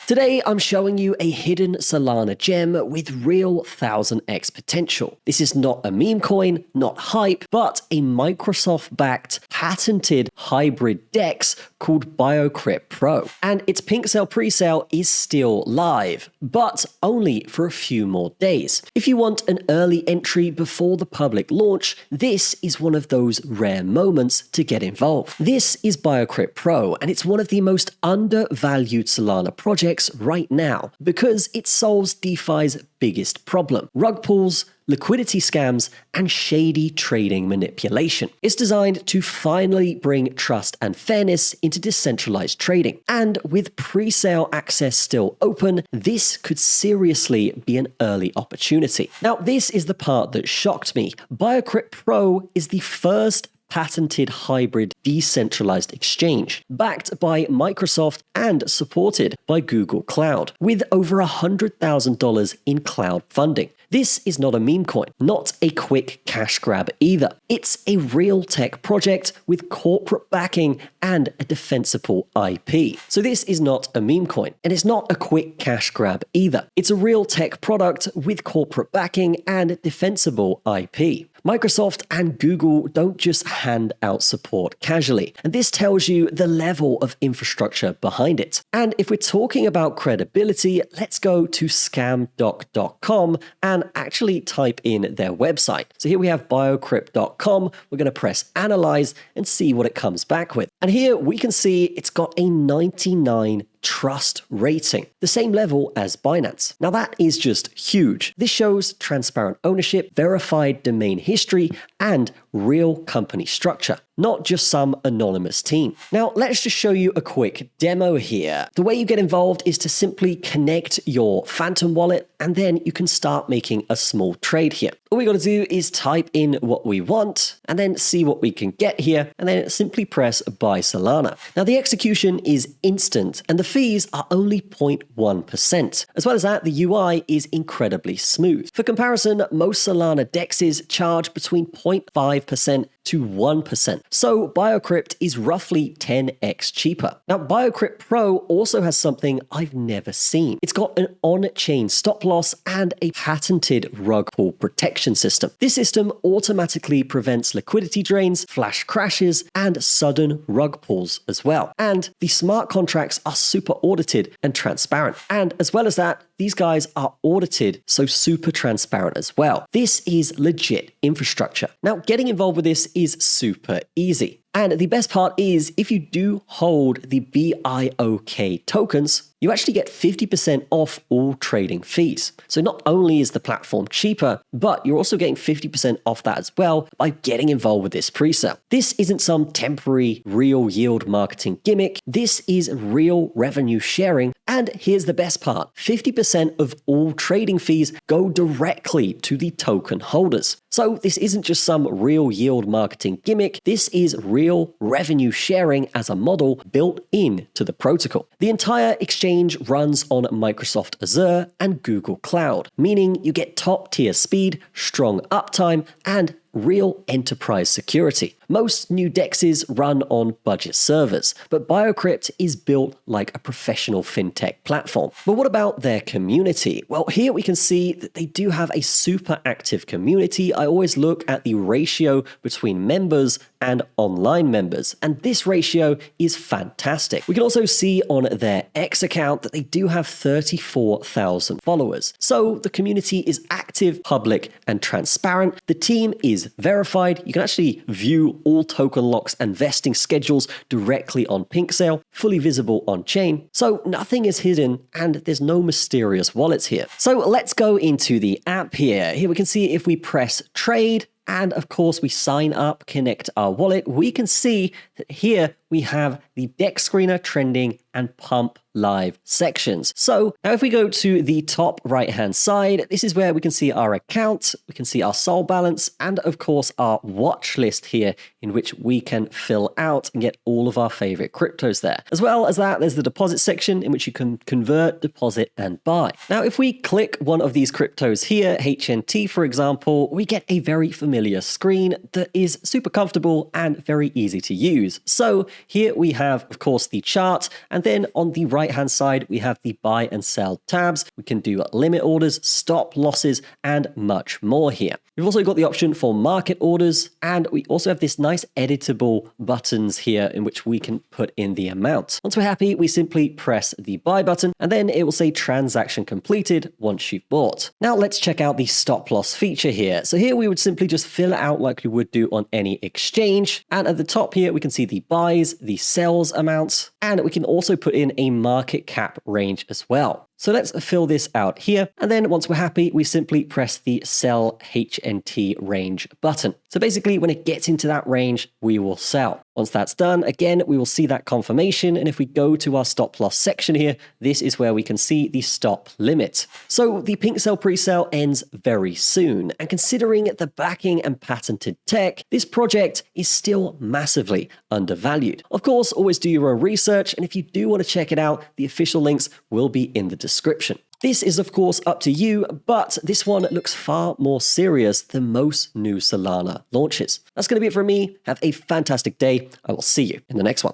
Today, I'm showing you a hidden Solana gem with real 1000x potential. This is not a meme coin, not hype, but a Microsoft-backed, patented hybrid DEX called Biokript Pro. And its PinkSale presale is still live, but only for a few more days. If you want an early entry before the public launch, this is one of those rare moments to get involved. This is Biokript Pro, and it's one of the most undervalued Solana projects right now because it solves DeFi's biggest problem: rug pulls, liquidity scams, and shady trading manipulation. It's designed to finally bring trust and fairness into decentralized trading. And with pre-sale access still open, this could seriously be an early opportunity. Now, this is the part that shocked me. Biokript Pro is the first patented hybrid decentralized exchange, backed by Microsoft and supported by Google Cloud, with over $100,000 in cloud funding. This is not a meme coin, not a quick cash grab either. It's a real tech project with corporate backing and a defensible IP. So this is not a meme coin, and it's not a quick cash grab either. It's a real tech product with corporate backing and defensible IP. Microsoft and Google don't just hand out support casually, and this tells you the level of infrastructure behind it. And if we're talking about credibility, let's go to Scamdoc.com and actually type in their website. So here we have Biokript.com. We're going to press analyze and see what it comes back with. And here we can see it's got a 99 trust rating, the same level as Binance. Now that is just huge. This shows transparent ownership, verified domain history, and real company structure, not just some anonymous team. Now let's just show you a quick demo here. The way you get involved is to simply connect your Phantom wallet, and then you can start making a small trade here. All we got to do is type in what we want and then see what we can get here, and then simply press buy Solana. Now the execution is instant and the fees are only 0.1%. As well as that, the UI is incredibly smooth. For comparison, most Solana DEXs charge between 0.5% to 1%. So Biokrypt is roughly 10x cheaper. Now Biokript Pro also has something I've never seen. It's got an on-chain stop loss and a patented rug pull protection system. This system automatically prevents liquidity drains, flash crashes, and sudden rug pulls as well. And the smart contracts are super audited and transparent. And as well as that, these guys are audited, so super transparent as well. This is legit infrastructure. Now, getting involved with this is super easy. And the best part is, if you do hold the BIOK tokens, you actually get 50% off all trading fees. So not only is the platform cheaper, but you're also getting 50% off that as well by getting involved with this presale. This isn't some temporary real yield marketing gimmick. This is real revenue sharing. And here's the best part: 50% of all trading fees go directly to the token holders. So this isn't just some real yield marketing gimmick. This is real revenue sharing as a model built into the protocol. The entire exchange runs on Microsoft Azure and Google Cloud, meaning you get top tier speed, strong uptime, and real enterprise security. Most new DEXs run on budget servers, but Biokrypt is built like a professional fintech platform. But what about their community? Well, here we can see that they do have a super active community. I always look at the ratio between members and online members, and this ratio is fantastic. We can also see on their X account that they do have 34,000 followers. So the community is active, public, and transparent. The team is verified. You can actually view all token locks and vesting schedules directly on PinkSale, fully visible on chain. So nothing is hidden and there's no mysterious wallets here. So let's go into the app here. Here we can see if we press trade, and of course we sign up, connect our wallet, we can see that here we have the DEX screener, trending, and pump live sections. So now if we go to the top right hand side, this is where we can see our account, we can see our SOL balance, and of course our watch list here, in which we can fill out and get all of our favorite cryptos there. As well as that, there's the deposit section in which you can convert, deposit, and buy. Now if we click one of these cryptos here, HNT for example, we get a very familiar screen that is super comfortable and very easy to use. So here we have, of course, the chart. And then on the right-hand side, we have the buy and sell tabs. We can do limit orders, stop losses, and much more here. We've also got the option for market orders, and we also have this nice editable buttons here in which we can put in the amount. Once we're happy, we simply press the buy button, and then it will say transaction completed once you've bought. Now let's check out the stop loss feature here. So here we would simply just fill it out like we would do on any exchange. And at the top here, we can see the buys, the sells amounts, and we can also put in a market cap range as well. So let's fill this out here. And then once we're happy, we simply press the sell HNT range button. So basically when it gets into that range, we will sell. Once that's done, again, we will see that confirmation. And if we go to our stop loss section here, this is where we can see the stop limit. So the PinkSale pre-sale ends very soon. And considering the backing and patented tech, this project is still massively undervalued. Of course, always do your own research. And if you do want to check it out, the official links will be in the description. This is of course up to you, but this one looks far more serious than most new Solana launches. That's going to be it from me. Have a fantastic day. I will see you in the next one.